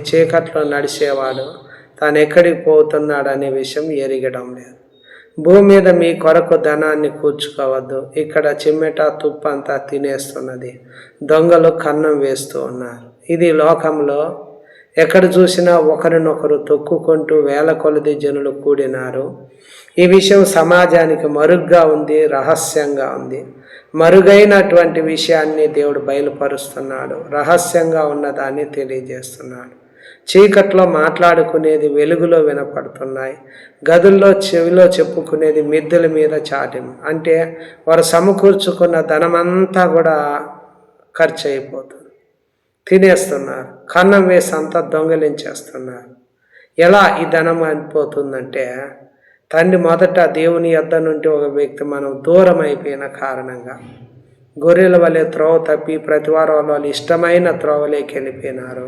చీకట్లో నడిచేవాడు తాను ఎక్కడికి పోతున్నాడు అనే విషయం ఎరగడం లేదు. భూమి మీద మీ కొరకు ధనాన్ని కూర్చుకోవద్దు, ఇక్కడ చిమ్మెట తుప్పంతా తినేస్తున్నది, దొంగలు కన్నం వేస్తూ ఉన్నారు. ఇది లోకంలో ఎక్కడ చూసినా ఒకరినొకరు తొక్కుకుంటూ వేల కొలది జనులు కూడినారు. ఈ విషయం సమాజానికి మరుగ్గా ఉంది, రహస్యంగా ఉంది. మరుగైనటువంటి విషయాన్ని దేవుడు బయలుపరుస్తున్నాడు, రహస్యంగా ఉన్నదాన్ని తెలియజేస్తున్నాడు. చీకట్లో మాట్లాడుకునేది వెలుగులో వినపడుతున్నాయి, గదుల్లో చెవిలో చెప్పుకునేది మిద్దెల మీద చాటిం. అంటే వారు సమకూర్చుకున్న ధనమంతా కూడా ఖర్చు అయిపోతుంది, తినేస్తున్నారు, కన్నం వేసి అంతా దొంగలించేస్తున్నారు. ఎలా ఈ ధనం అయిపోతుందంటే తండ్రి మొదట దేవుని యొద్ద నుండి ఒక వ్యక్తి మనం దూరం అయిపోయిన కారణంగా గొర్రెల వలె త్రోవ తప్పి ప్రతివారం వాళ్ళు ఇష్టమైన త్రోవలోకి వెళ్ళిపోయినారు.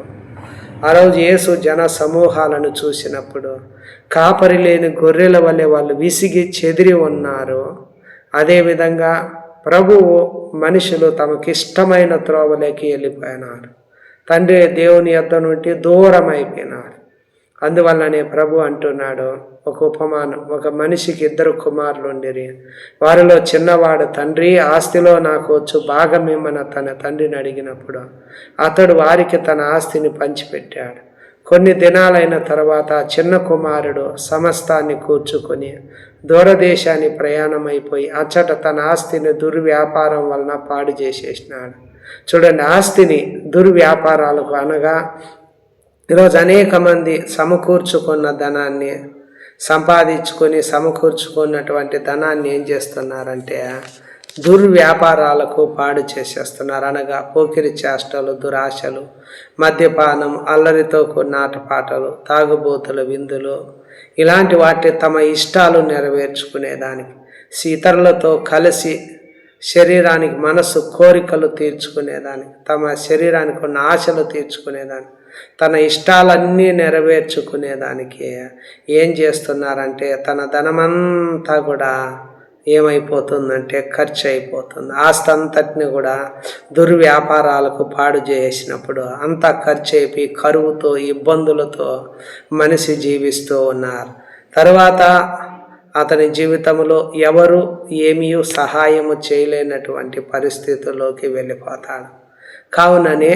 ఆ రోజు యేసు జన సమూహాలను చూసినప్పుడు కాపరి లేని గొర్రెల వలె వాళ్ళు విసిగి చెదిరి ఉన్నారు. అదేవిధంగా ప్రభువు మనుషులు తమకిష్టమైన త్రోవలోకి వెళ్ళిపోయినారు, తండ్రి దేవుని యొద్ద నుండి దూరం అయిపోయినారు. అందువల్లనే ప్రభు అంటున్నాడు ఒక ఉపమానం, ఒక మనిషికి 2 కుమారులు ఉండిరి. వారిలో చిన్నవాడు తండ్రి ఆస్తిలో నాకు వచ్చు భాగం ఇమ్మని తన తండ్రిని అడిగినప్పుడు అతడు వారికి తన ఆస్తిని పంచిపెట్టాడు. కొన్ని దినాలైన తర్వాత చిన్న కుమారుడు సమస్తాన్ని కూర్చుకొని దూరదేశాన్ని ప్రయాణమైపోయి అచ్చట తన ఆస్తిని దుర్వ్యాపారం వలన పాడు చేసేసినాడు. చూడండి, ఆస్తిని దుర్వ్యాపారాలకు అనగా ఈరోజు అనేక మంది సమకూర్చుకున్న ధనాన్ని సంపాదించుకొని సమకూర్చుకున్నటువంటి ధనాన్ని ఏం చేస్తున్నారంటే దుర్వ్యాపారాలకు పాడు చేసేస్తున్నారు. అనగా పోకిరి చేష్టలు, దురాశలు, మద్యపానం, అల్లరితో కూడిన ఆటపాటలు, తాగుబోతుల విందులు, ఇలాంటి వాటి తమ ఇష్టాలు నెరవేర్చుకునేదానికి, ఇతరులతో కలిసి శరీరానికి మనసు కోరికలు తీర్చుకునేదానికి, తమ శరీరానికి ఉన్న ఆశలు తీర్చుకునేదానికి, తన ఇష్టాలన్నీ నెరవేర్చుకునేదానికి ఏం చేస్తున్నారంటే తన ధనమంతా కూడా ఏమైపోతుందంటే ఖర్చు అయిపోతుంది. ఆస్తి అంతటిని కూడా దుర్వ్యాపారాలకు పాడు చేసినప్పుడు అంతా ఖర్చు అయిపోయి కరువుతో ఇబ్బందులతో మనిషి జీవిస్తూ ఉన్నారు. తర్వాత అతని జీవితంలో ఎవరు ఏమీ సహాయము చేయలేనటువంటి పరిస్థితుల్లోకి వెళ్ళిపోతాడు. కావుననే